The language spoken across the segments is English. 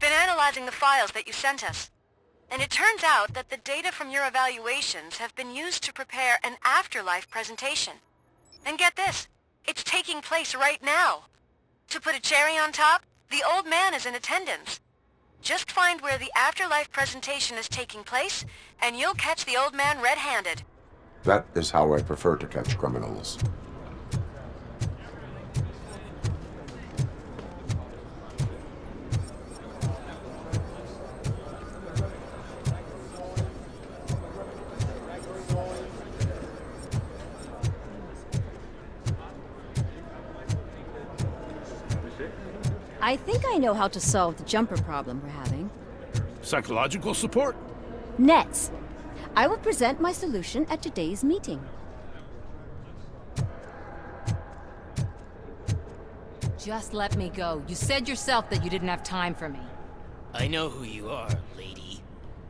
been analyzing the files that you sent us. And it turns out that the data from your evaluations have been used to prepare an afterlife presentation. And get this, it's taking place right now. To put a cherry on top, the old man is in attendance. Just find where the afterlife presentation is taking place, and you'll catch the old man red-handed. That is how I prefer to catch criminals. I think I know how to solve the jumper problem we're having. Psychological support? Nets. I will present my solution at today's meeting. Just let me go. You said yourself that you didn't have time for me. I know who you are, lady.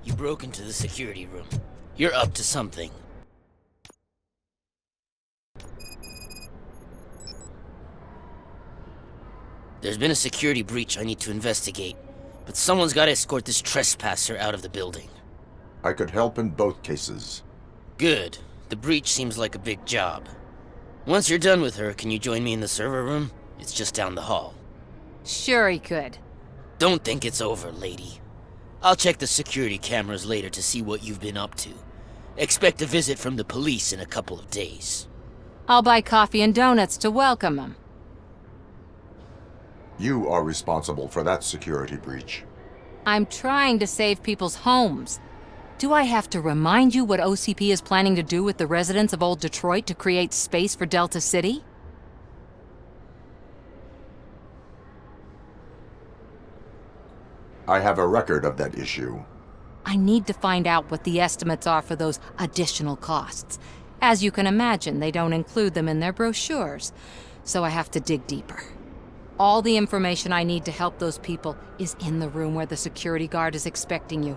You broke into the security room. You're up to something. There's been a security breach I need to investigate, but someone's got to escort this trespasser out of the building. I could help in both cases. Good. The breach seems like a big job. Once you're done with her, can you join me in the server room? It's just down the hall. Sure he could. Don't think it's over, lady. I'll check the security cameras later to see what you've been up to. Expect a visit from the police in a couple of days. I'll buy coffee and donuts to welcome him. You are responsible for that security breach. I'm trying to save people's homes. Do I have to remind you what OCP is planning to do with the residents of Old Detroit to create space for Delta City? I have a record of that issue. I need to find out what the estimates are for those additional costs. As you can imagine, they don't include them in their brochures, so I have to dig deeper. All the information I need to help those people is in the room where the security guard is expecting you.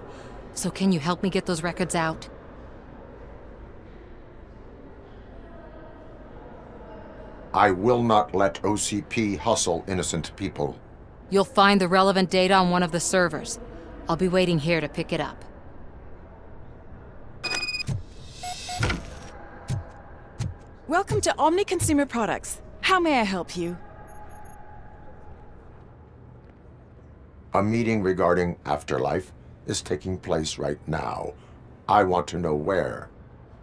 So can you help me get those records out? I will not let OCP hustle innocent people. You'll find the relevant data on one of the servers. I'll be waiting here to pick it up. Welcome to Omni Consumer Products. How may I help you? A meeting regarding afterlife is taking place right now. I want to know where.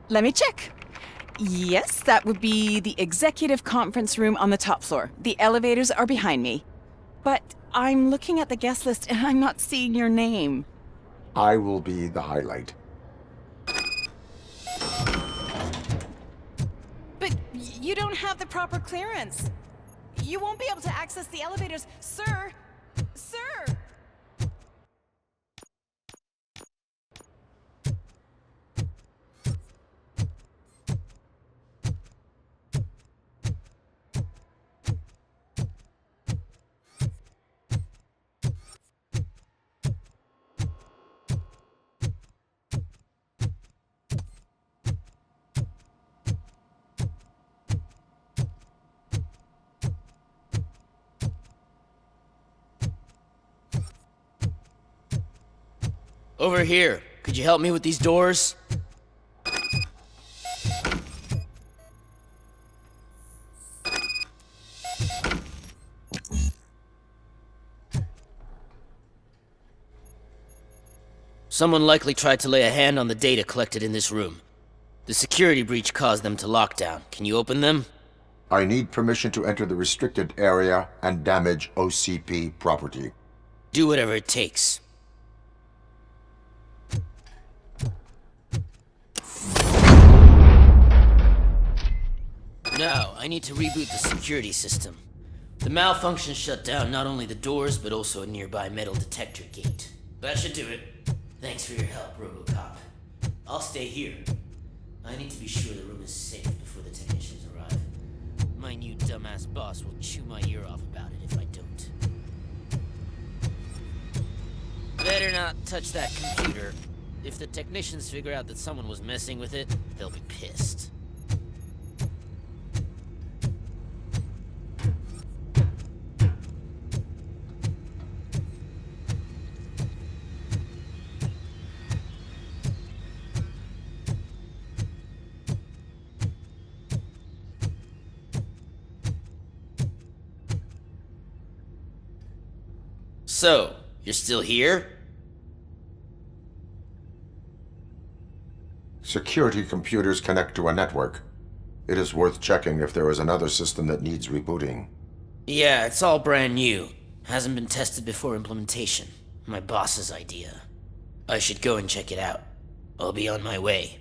Let me check. Yes, that would be the executive conference room on the top floor. The elevators are behind me. But I'm looking at the guest list and I'm not seeing your name. I will be the highlight. But you don't have the proper clearance. You won't be able to access the elevators, sir. Sir! Over here. Could you help me with these doors? Someone likely tried to lay a hand on the data collected in this room. The security breach caused them to lock down. Can you open them? I need permission to enter the restricted area and damage OCP property. Do whatever it takes. Now, I need to reboot the security system. The malfunction shut down not only the doors, but also a nearby metal detector gate. That should do it. Thanks for your help, Robocop. I'll stay here. I need to be sure the room is safe before the technicians arrive. My new dumbass boss will chew my ear off about it if I don't. Better not touch that computer. If the technicians figure out that someone was messing with it, they'll be pissed. So, you're still here? Security computers connect to a network. It is worth checking if there is another system that needs rebooting. Yeah, it's all brand new. Hasn't been tested before implementation. My boss's idea. I should go and check it out. I'll be on my way.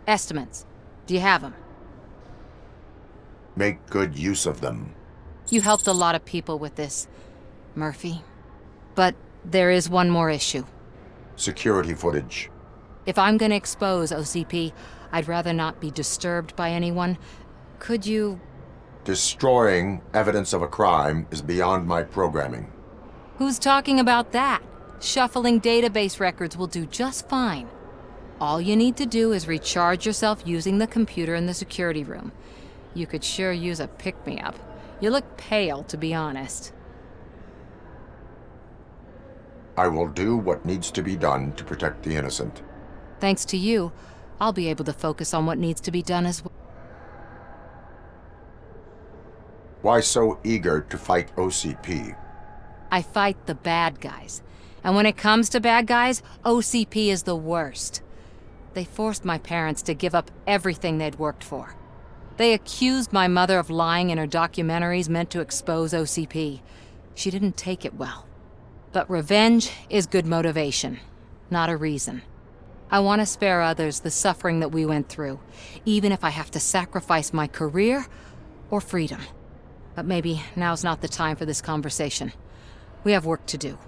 Estimates. Do you have them? Make good use of them. You helped a lot of people with this, Murphy. But there is one more issue. Security footage. If I'm gonna expose OCP, I'd rather not be disturbed by anyone. Could you... Destroying evidence of a crime is beyond my programming. Who's talking about that? Shuffling database records will do just fine. All you need to do is recharge yourself using the computer in the security room. You could sure use a pick-me-up. You look pale, to be honest. I will do what needs to be done to protect the innocent. Thanks to you, I'll be able to focus on what needs to be done as well. Why so eager to fight OCP? I fight the bad guys. And when it comes to bad guys, OCP is the worst. They forced my parents to give up everything they'd worked for. They accused my mother of lying in her documentaries meant to expose OCP. She didn't take it well. But revenge is good motivation, not a reason. I want to spare others the suffering that we went through, even if I have to sacrifice my career or freedom. But maybe now's not the time for this conversation. We have work to do.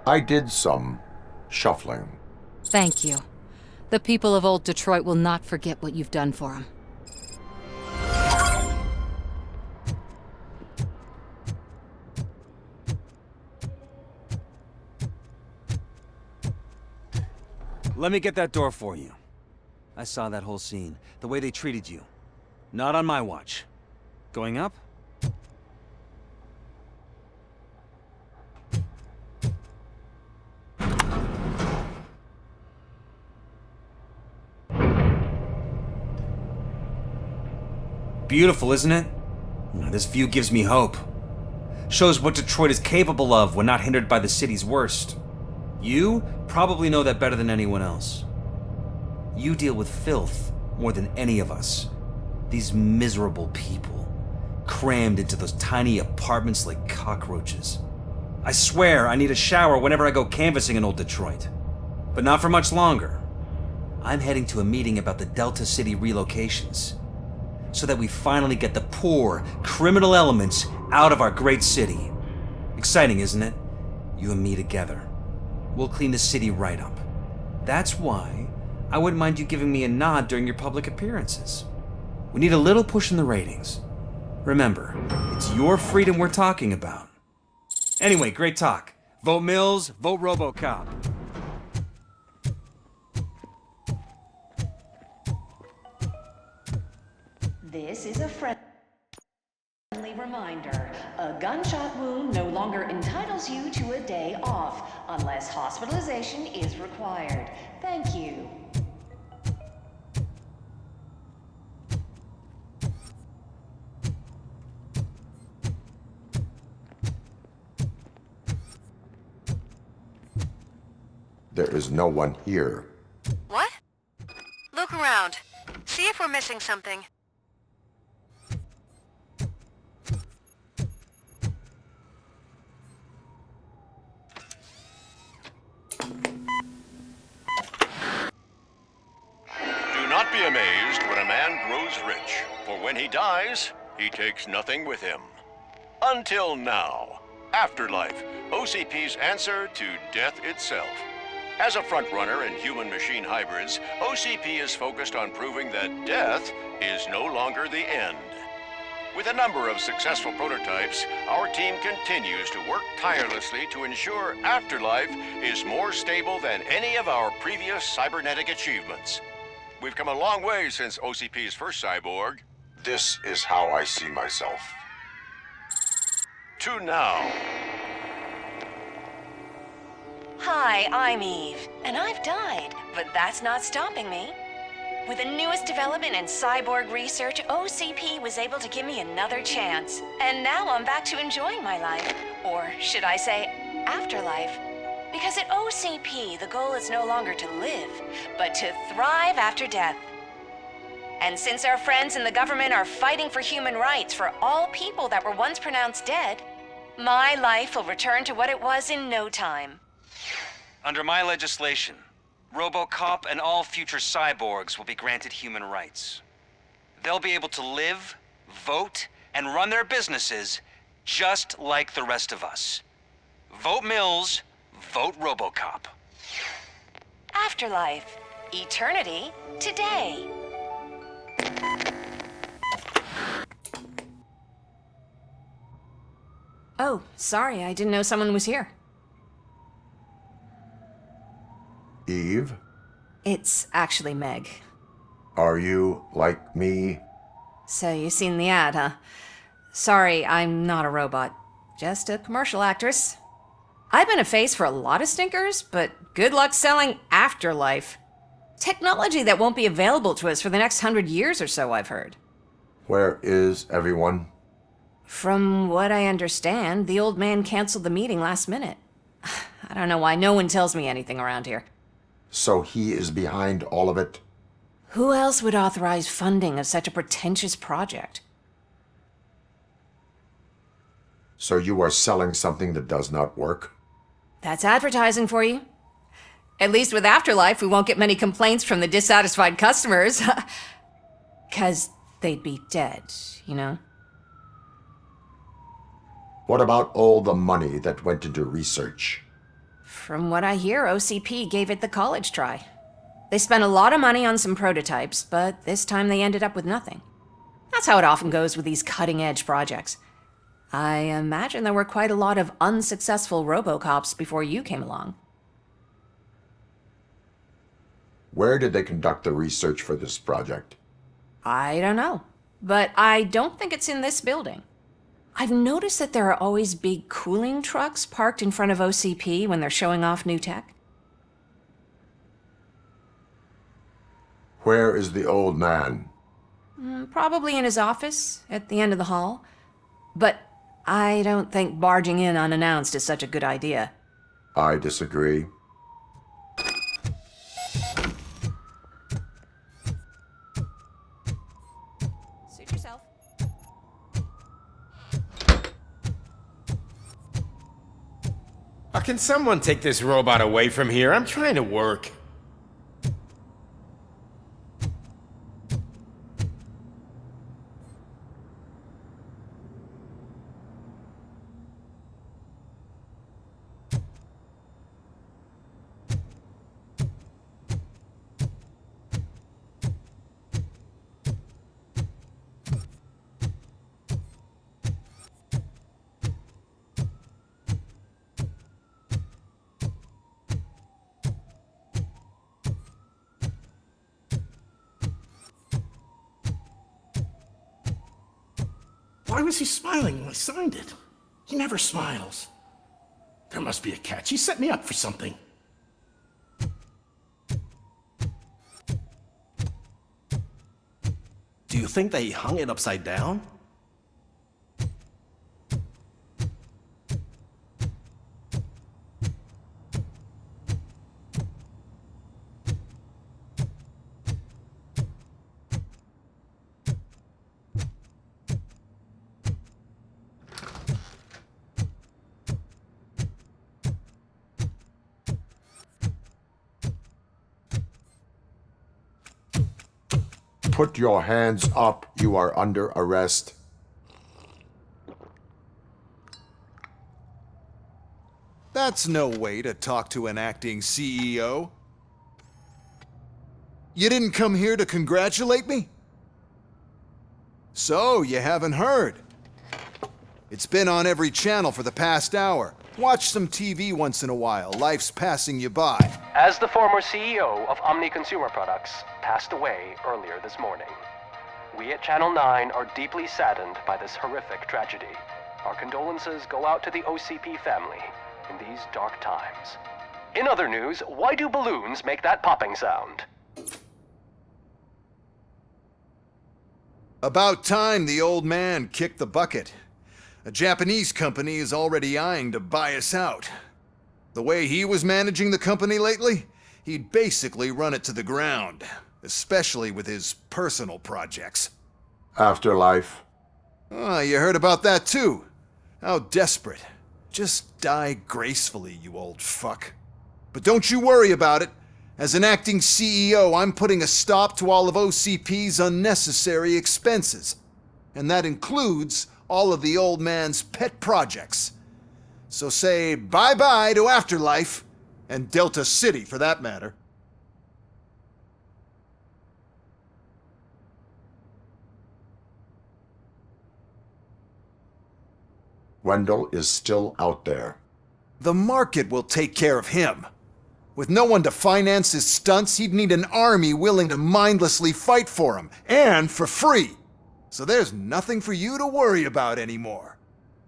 I did some shuffling. Thank you. The people of old Detroit will not forget what you've done for them. Let me get that door for you. I saw that whole scene, the way they treated you. Not on my watch. Going up? Beautiful, isn't it? This view gives me hope. Shows what Detroit is capable of when not hindered by the city's worst. You probably know that better than anyone else. You deal with filth more than any of us. These miserable people, crammed into those tiny apartments like cockroaches. I swear I need a shower whenever I go canvassing in old Detroit. But not for much longer. I'm heading to a meeting about the Delta City relocations, so that we finally get the poor, criminal elements out of our great city. Exciting, isn't it? You and me together. We'll clean the city right up. That's why I wouldn't mind you giving me a nod during your public appearances. We need a little push in the ratings. Remember, it's your freedom we're talking about. Anyway, great talk. Vote Mills, vote Robocop. This is a friendly reminder. A gunshot wound no longer entitles you to a day off, unless hospitalization is required. Thank you. There is no one here. What? Look around. See if we're missing something. Do not be amazed when a man grows rich, for when he dies, he takes nothing with him. Until now. Afterlife, OCP's answer to death itself. As a frontrunner in human-machine hybrids, OCP is focused on proving that death is no longer the end. With a number of successful prototypes, our team continues to work tirelessly to ensure Afterlife is more stable than any of our previous cybernetic achievements. We've come a long way since OCP's first cyborg. This is how I see myself. To now. Hi, I'm Eve, and I've died, but that's not stopping me. With the newest development in cyborg research, OCP was able to give me another chance. And now I'm back to enjoying my life. Or should I say, afterlife. Because at OCP, the goal is no longer to live, but to thrive after death. And since our friends in the government are fighting for human rights for all people that were once pronounced dead, my life will return to what it was in no time. Under my legislation, Robocop and all future cyborgs will be granted human rights. They'll be able to live, vote, and run their businesses just like the rest of us. Vote Mills, vote Robocop. Afterlife. Eternity. Today. Oh, sorry, I didn't know someone was here. Eve, It's actually Meg. are you like me? So you've seen the ad, huh? Sorry, I'm not a robot. Just a commercial actress. I've been a face for a lot of stinkers, but good luck selling Afterlife. Technology that won't be available to us for the next 100 years or so, I've heard. Where is everyone? From what I understand, the old man canceled the meeting last minute. I don't know why no one tells me anything around here. So he is behind all of it? Who else would authorize funding of such a pretentious project? So you are selling something that does not work? That's advertising for you. At least with Afterlife, we won't get many complaints from the dissatisfied customers. 'Cause they'd be dead, you know? What about all the money that went into research? From what I hear, OCP gave it the college try. They spent a lot of money on some prototypes, but this time they ended up with nothing. That's how it often goes with these cutting-edge projects. I imagine there were quite a lot of unsuccessful Robocops before you came along. Where did they conduct the research for this project? I don't know, but I don't think it's in this building. I've noticed that there are always big cooling trucks parked in front of OCP when they're showing off new tech. Where is the old man? Probably in his office, at the end of the hall. But I don't think barging in unannounced is such a good idea. can someone take this robot away from here? I'm trying to work. Why was he smiling when I signed it? He never smiles. There must be a catch. He set me up for something. Do you think they hung it upside down? Put your hands up. You are under arrest. That's no way to talk to an acting CEO. You didn't come here to congratulate me? So, you haven't heard. It's been on every channel for the past hour. Watch some TV once in a while. Life's passing you by. As the former CEO of Omni Consumer Products passed away earlier this morning, we at Channel 9 are deeply saddened by this horrific tragedy. Our condolences go out to the OCP family in these dark times. In other news, why do balloons make that popping sound? About time the old man kicked the bucket. A Japanese company is already eyeing to buy us out. The way he was managing the company lately, he'd basically run it to the ground, especially with his personal projects. Afterlife. Oh, you heard about that too. How desperate. Just die gracefully, you old fuck. But don't you worry about it. As an acting CEO, I'm putting a stop to all of OCP's unnecessary expenses. And that includes all of the old man's pet projects. So say bye-bye to Afterlife, and Delta City for that matter. Wendell is still out there. The market will take care of him. With no one to finance his stunts, he'd need an army willing to mindlessly fight for him, and for free. So there's nothing for you to worry about anymore.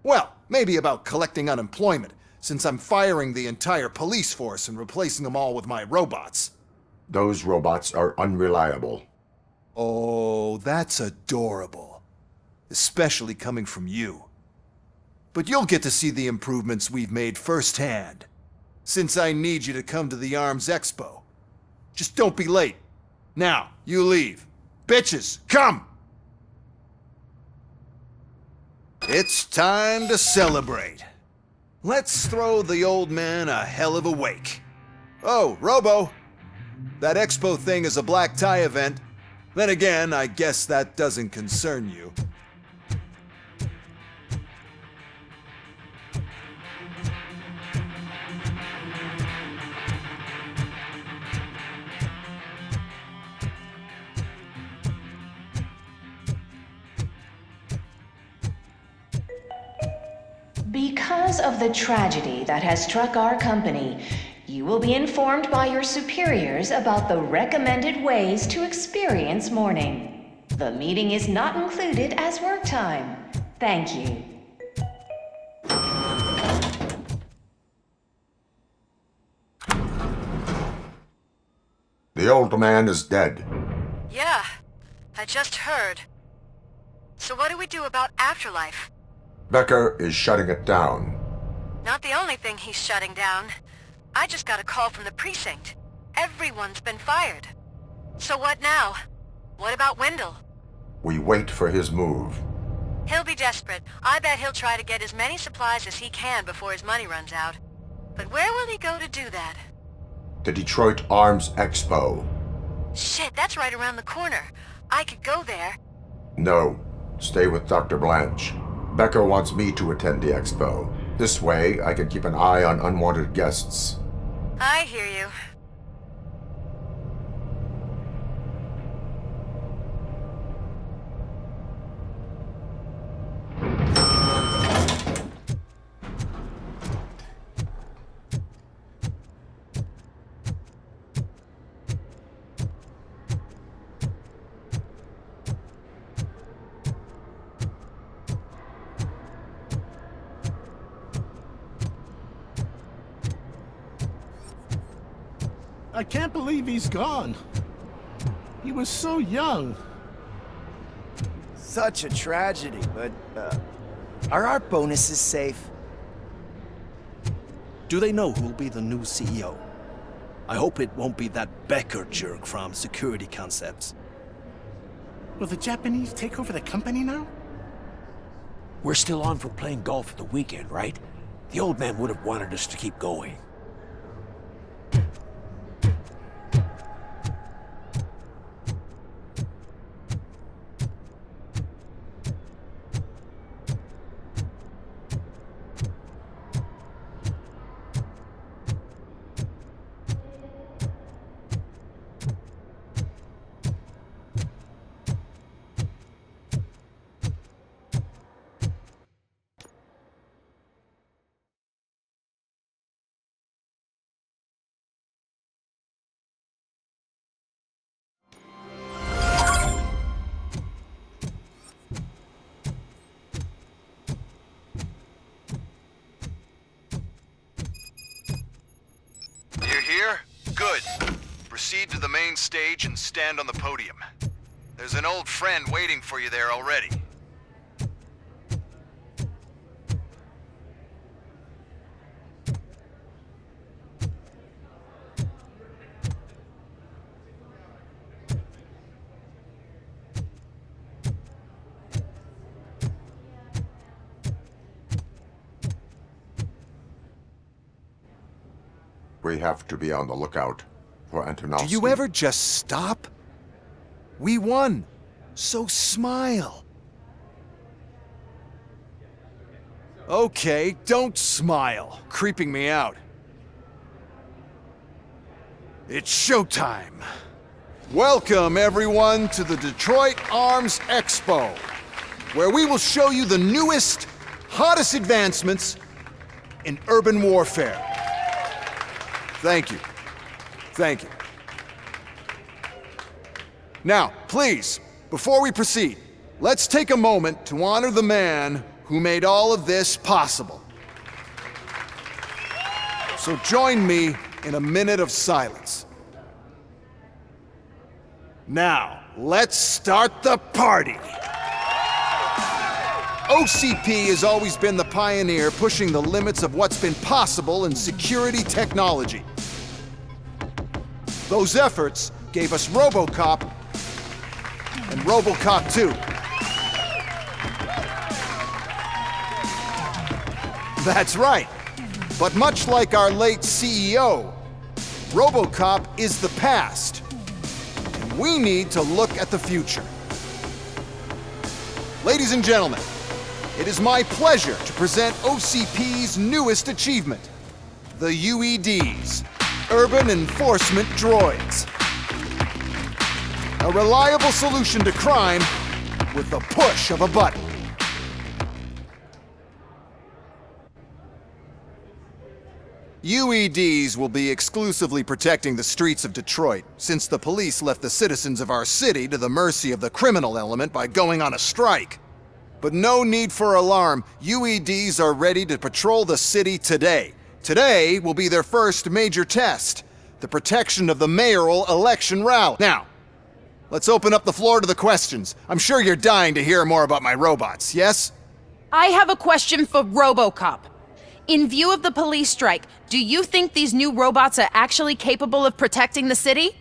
Well, maybe about collecting unemployment, since I'm firing the entire police force and replacing them all with my robots. Those robots are unreliable. Oh, that's adorable. Especially coming from you. But you'll get to see the improvements we've made firsthand, since I need you to come to the Arms Expo. Just don't be late. Now, you leave. Bitches, come! It's time to celebrate. Let's throw the old man a hell of a wake. Oh, Robo! That expo thing is a black tie event. Then again, I guess that doesn't concern you. Because of the tragedy that has struck our company, you will be informed by your superiors about the recommended ways to experience mourning. The meeting is not included as work time. Thank you. The old man is dead. Yeah, I just heard. So what do we do about Afterlife? Becker is shutting it down. Not the only thing he's shutting down. I just got a call from the precinct. Everyone's been fired. So what now? What about Wendell? We wait for his move. He'll be desperate. I bet he'll try to get as many supplies as he can before his money runs out. But where will he go to do that? The Detroit Arms Expo. Shit, that's right around the corner. I could go there. No, stay with Dr. Blanche. Becker wants me to attend the expo. This way, I can keep an eye on unwanted guests. I hear you. I can't believe he's gone. He was so young. Such a tragedy, but, are our bonuses safe? Do they know who'll be the new CEO? I hope it won't be that Becker jerk from Security Concepts. Will the Japanese take over the company now? We're still on for playing golf at the weekend, right? The old man would have wanted us to keep going. Here? Good. Proceed to the main stage and stand on the podium. There's an old friend waiting for you there already. We have to be on the lookout for Antonovsky. Do you ever just stop? We won, so smile. Okay, don't smile. Creeping me out. It's showtime. Welcome, everyone, to the Detroit Arms Expo, where we will show you the newest, hottest advancements in urban warfare. Thank you. Thank you. Now, please, before we proceed, let's take a moment to honor the man who made all of this possible. So join me in a minute of silence. Now, let's start the party. OCP has always been the pioneer pushing the limits of what's been possible in security technology. Those efforts gave us Robocop and Robocop 2. That's right. But much like our late CEO, Robocop is the past. And we need to look at the future. Ladies and gentlemen, it is my pleasure to present OCP's newest achievement, the UEDs, Urban Enforcement Droids. A reliable solution to crime with the push of a button. UEDs will be exclusively protecting the streets of Detroit, since the police left the citizens of our city to the mercy of the criminal element by going on a strike. But no need for alarm. UEDs are ready to patrol the city today. Today will be their first major test, the protection of the mayoral election rally. Now, let's open up the floor to the questions. I'm sure you're dying to hear more about my robots, yes? I have a question for Robocop. In view of the police strike, do you think these new robots are actually capable of protecting the city?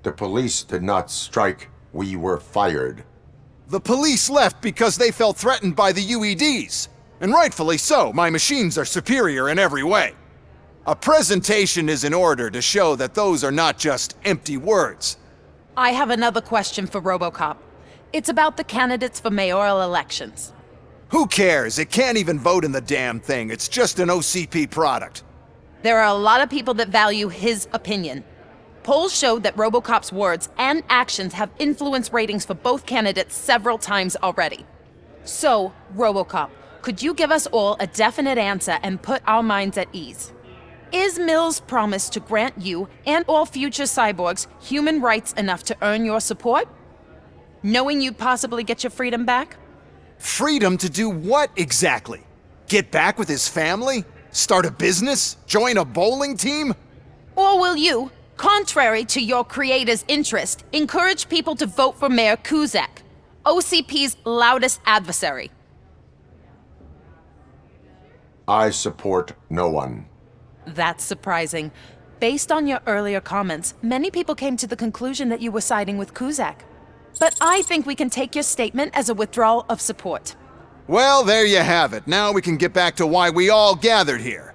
The police did not strike. We were fired. The police left because they felt threatened by the UEDs. And rightfully so, my machines are superior in every way. A presentation is in order to show that those are not just empty words. I have another question for Robocop. It's about the candidates for mayoral elections. Who cares? It can't even vote in the damn thing. It's just an OCP product. There are a lot of people that value his opinion. Polls show that Robocop's words and actions have influenced ratings for both candidates several times already. So, Robocop, could you give us all a definite answer and put our minds at ease? Is Mills' promise to grant you and all future cyborgs human rights enough to earn your support? Knowing you'd possibly get your freedom back? Freedom to do what exactly? Get back with his family? Start a business? Join a bowling team? Or will you, contrary to your creator's interest, encourage people to vote for Mayor Kuzak, OCP's loudest adversary? I support no one. That's surprising. Based on your earlier comments, many people came to the conclusion that you were siding with Kuzak. But I think we can take your statement as a withdrawal of support. Well, there you have it. Now we can get back to why we all gathered here.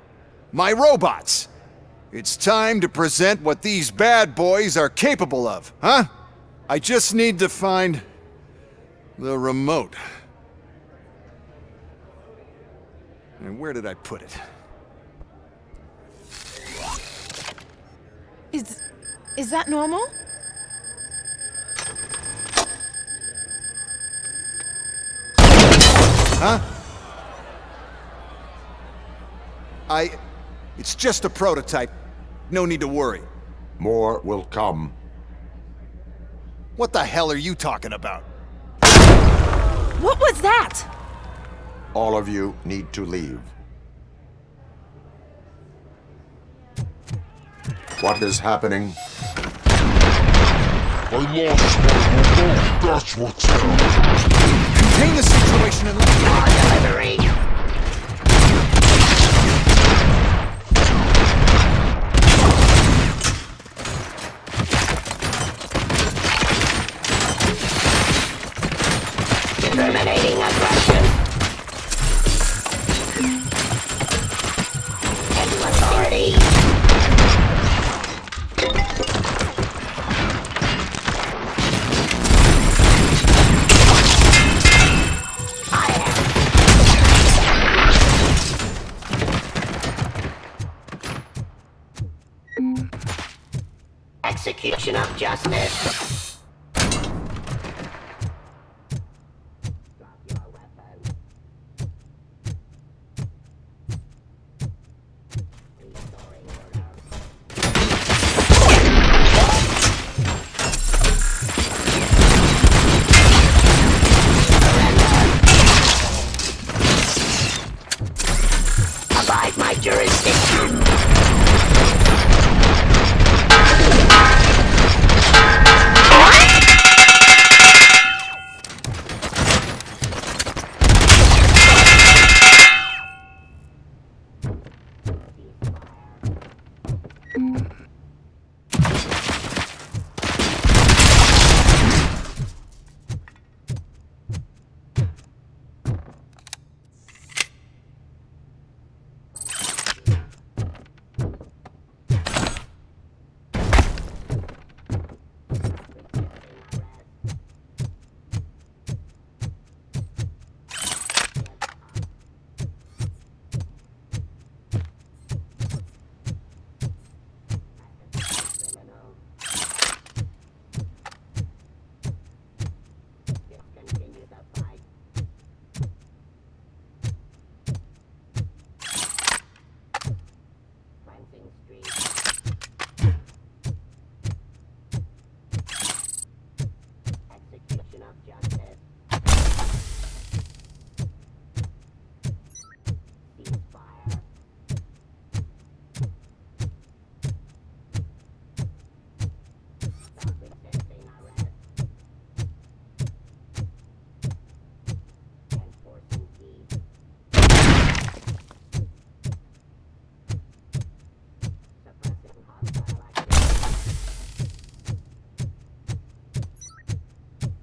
My robots. It's time to present what these bad boys are capable of, huh? I just need to find the remote. And where did I put it? Is that normal? Huh? It's just a prototype. No need to worry. More will come. What the hell are you talking about? What was that? All of you need to leave. What is happening? I lost my remote, that's what's happening. Contain the situation and let Delivery! Terminating aggression. And authority. Execution of justice. Abide my jurisdiction.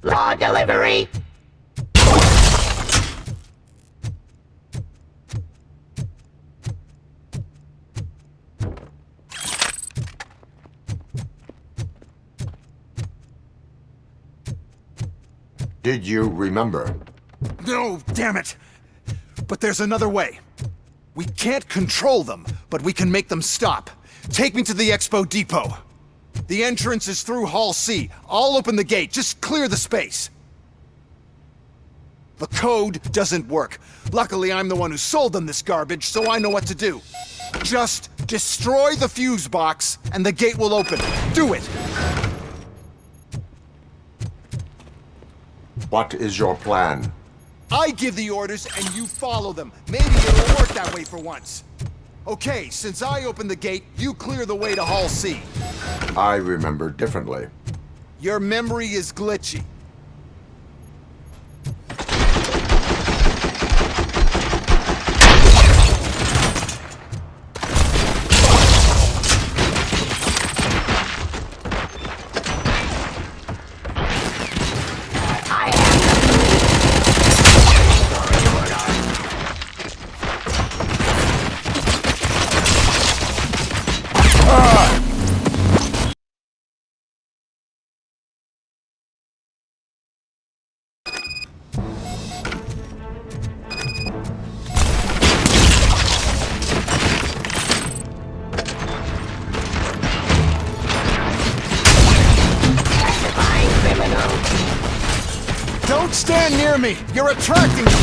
Law delivery. Did you remember? No, damn it! But there's another way. We can't control them, but we can make them stop. Take me to the Expo Depot. The entrance is through Hall C. I'll open the gate. Just clear the space. The code doesn't work. Luckily, I'm the one who sold them this garbage, so I know what to do. Just destroy the fuse box, and the gate will open. Do it! What is your plan? I give the orders, and you follow them. Maybe it'll work that way for once. Okay, since I opened the gate, you clear the way to Hall C. I remember differently. Your memory is glitchy. Don't stand near me! You're attracting them!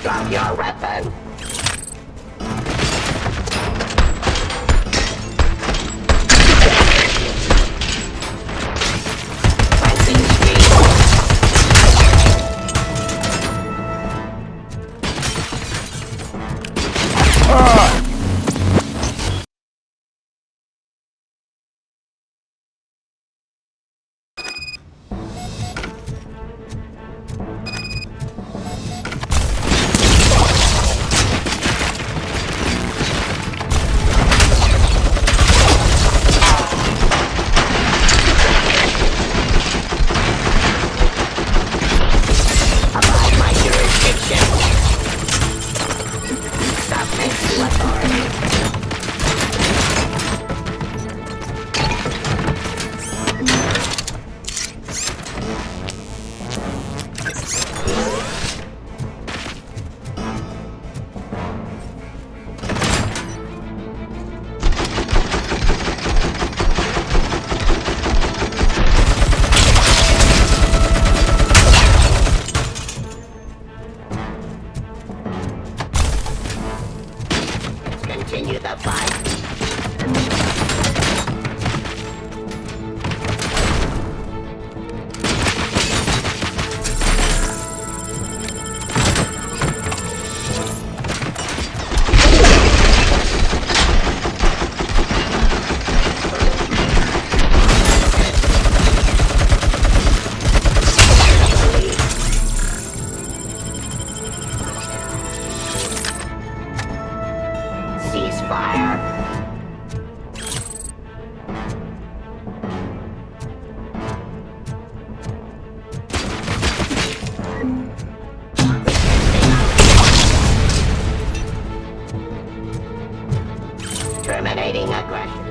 Drop your weapon. Continue the fight. Ceasefire. Terminating aggression.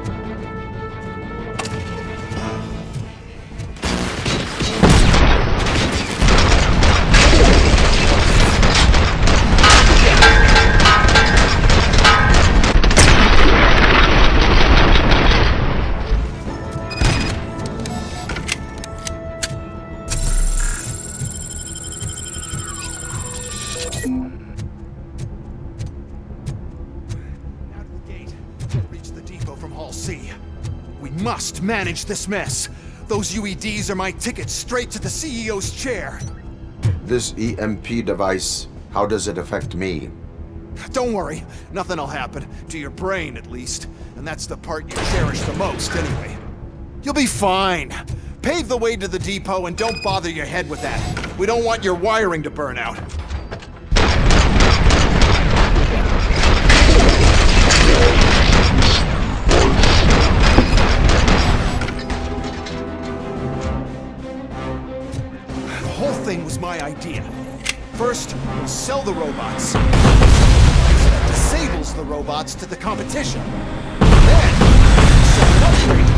see. We must manage this mess. Those UEDs are my ticket straight to the CEO's chair. This EMP device, how does it affect me? Don't worry, nothing'll happen. To your brain, at least. And that's the part you cherish the most, anyway. You'll be fine. Pave the way to the depot and don't bother your head with that. We don't want your wiring to burn out. The whole thing was my idea. First, we'll sell the robots. That disables the robots to the competition. Then, sell an upgrade.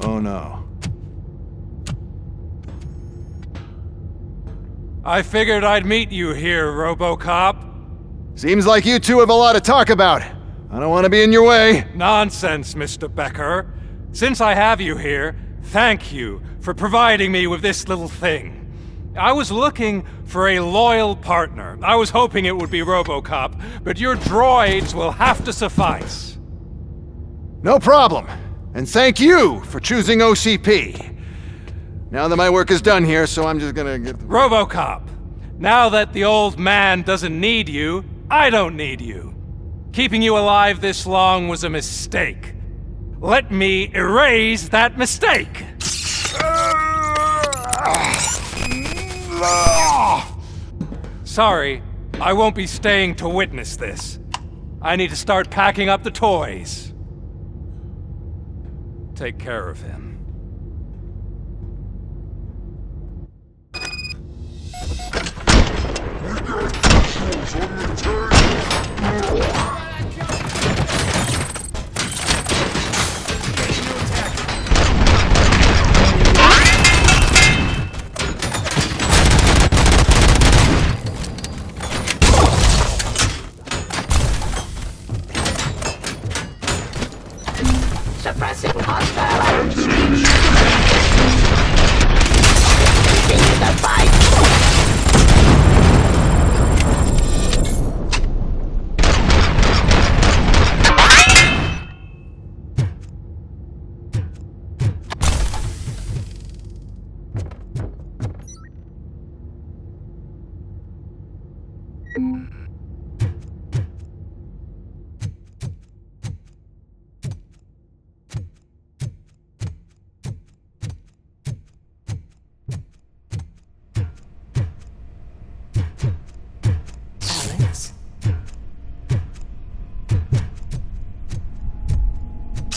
Oh no. I figured I'd meet you here, Robocop. Seems like you two have a lot to talk about. I don't want to be in your way. Nonsense, Mr. Becker. Since I have you here, thank you for providing me with this little thing. I was looking for a loyal partner. I was hoping it would be Robocop, but your droids will have to suffice. No problem. And thank you for choosing OCP. Now that my work is done here, so I'm just gonna get... Robocop, now that the old man doesn't need you, I don't need you. Keeping you alive this long was a mistake. Let me erase that mistake! Sorry, I won't be staying to witness this. I need to start packing up the toys. Take care of him. Suppressing hostile items. Continue the fight.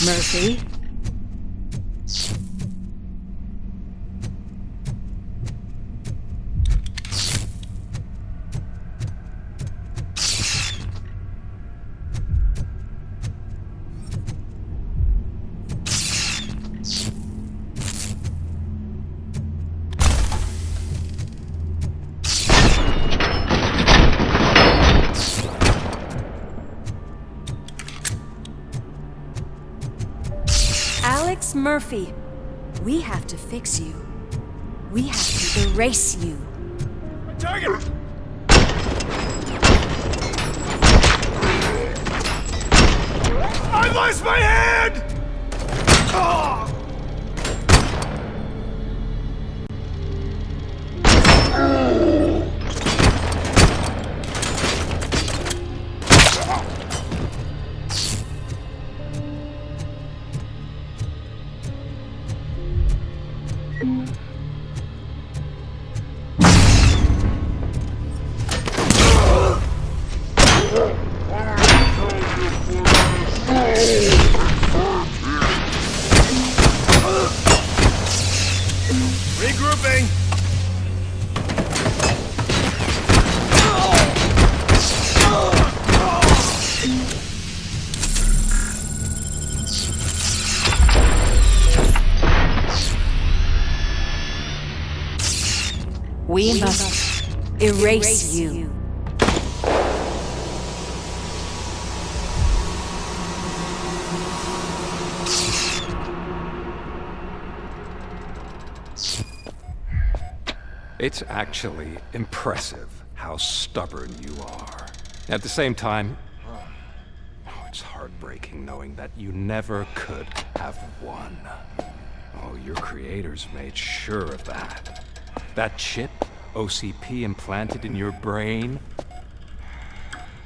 Mercy. Murphy, we have to fix you. We have to erase you. Target! I lost my hand! Oh! Regrouping! We must erase you. It's actually impressive how stubborn you are. At the same time, it's heartbreaking knowing that you never could have won. Oh, your creators made sure of that. That chip OCP implanted in your brain,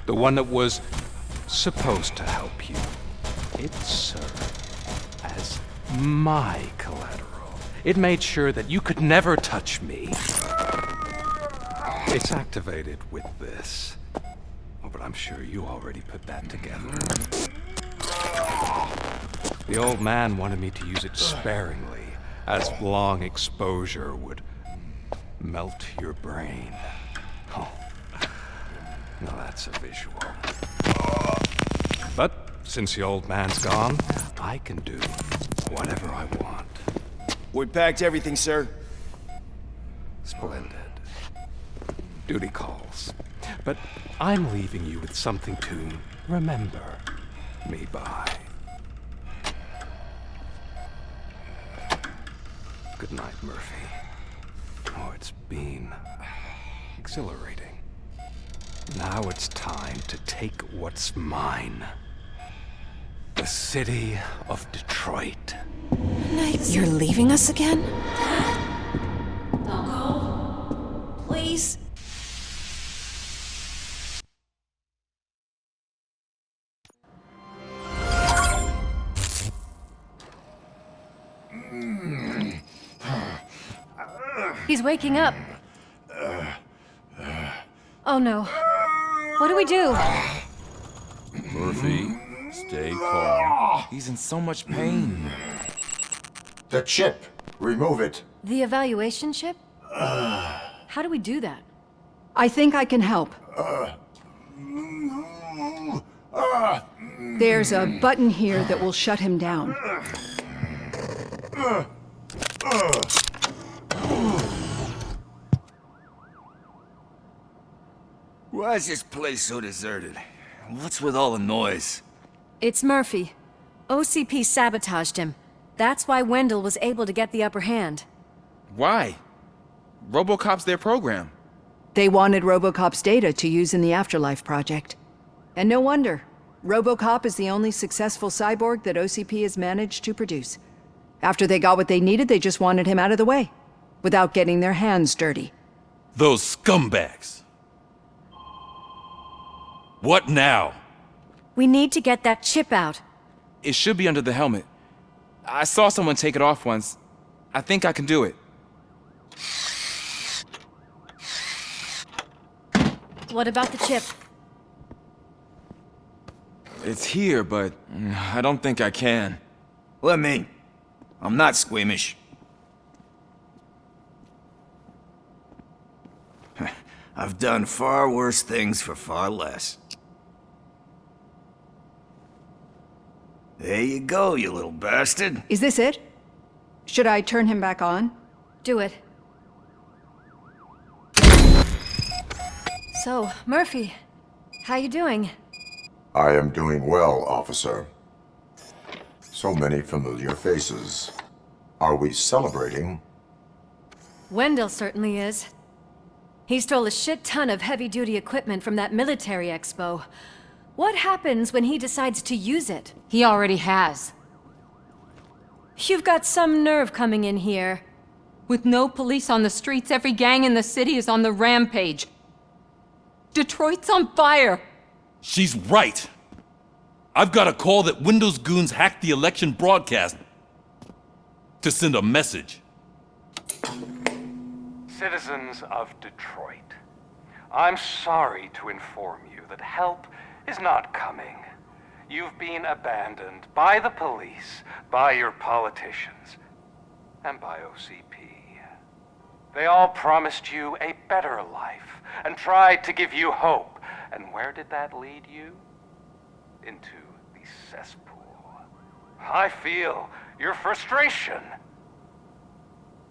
the one that was supposed to help you, it served as my collateral. It made sure that you could never touch me. It's activated with this. Oh, but I'm sure you already put that together. The old man wanted me to use it sparingly, as long exposure would melt your brain. Oh, now that's a visual. But since the old man's gone, I can do whatever I want. We packed everything, sir. Splendid. Duty calls. But I'm leaving you with something to remember me by. Good night, Murphy. Oh, it's been exhilarating. Now it's time to take what's mine. The city of Detroit. You're leaving us again? Don't go. Please. He's waking up. Oh no. What do we do? Murphy, stay calm. He's in so much pain. The chip. Remove it. The evaluation chip? How do we do that? I think I can help. There's a button here that will shut him down. Why is this place so deserted? What's with all the noise? It's Murphy. OCP sabotaged him. That's why Wendell was able to get the upper hand. Why? Robocop's their program. They wanted Robocop's data to use in the Afterlife project. And no wonder. Robocop is the only successful cyborg that OCP has managed to produce. After they got what they needed, they just wanted him out of the way, without getting their hands dirty. Those scumbags. What now? We need to get that chip out. It should be under the helmet. I saw someone take it off once. I think I can do it. What about the chip? It's here, but I don't think I can. Let me. I'm not squeamish. I've done far worse things for far less. There you go, you little bastard. Is this it? Should I turn him back on? Do it. So, Murphy, how you doing? I am doing well, officer. So many familiar faces. Are we celebrating? Wendell certainly is. He stole a shit ton of heavy-duty equipment from that military expo. What happens when he decides to use it? He already has. You've got some nerve coming in here. With no police on the streets, every gang in the city is on the rampage. Detroit's on fire! She's right! I've got a call that Windows goons hacked the election broadcast to send a message. Citizens of Detroit, I'm sorry to inform you that help is not coming. You've been abandoned by the police, by your politicians, and by OCP. They all promised you a better life and tried to give you hope. And where did that lead you? Into the cesspool. I feel your frustration.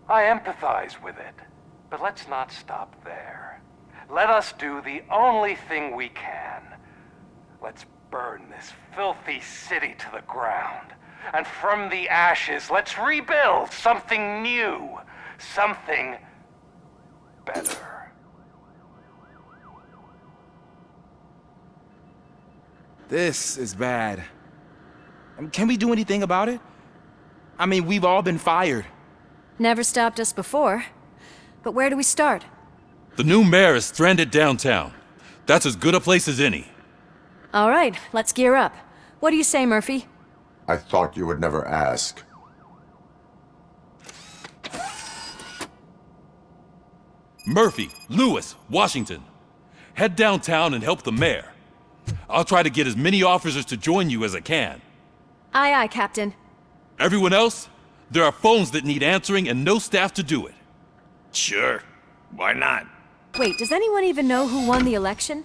I empathize with it, but let's not stop there. Let us do the only thing we can. Let's burn this filthy city to the ground. And from the ashes, let's rebuild something new, something better. This is bad. Can we do anything about it? I mean, we've all been fired. Never stopped us before. But where do we start? The new mayor is stranded downtown. That's as good a place as any. All right, let's gear up. What do you say, Murphy? I thought you would never ask. Murphy, Lewis, Washington. Head downtown and help the mayor. I'll try to get as many officers to join you as I can. Aye, aye, Captain. Everyone else? There are phones that need answering and no staff to do it. Sure. Why not? Wait, does anyone even know who won the election?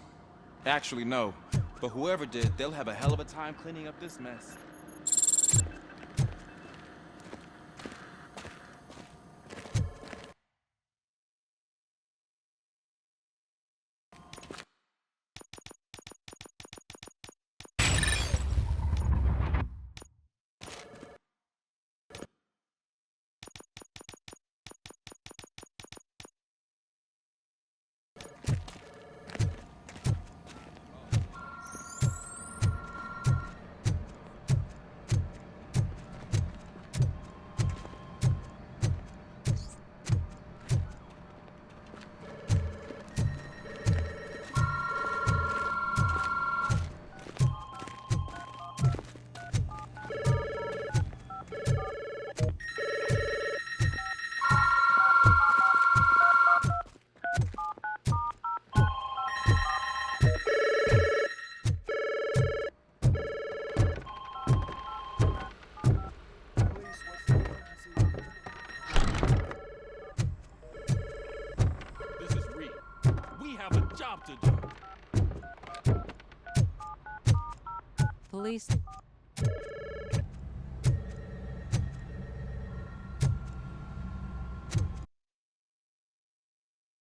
Actually, no. But whoever did, they'll have a hell of a time cleaning up this mess. Police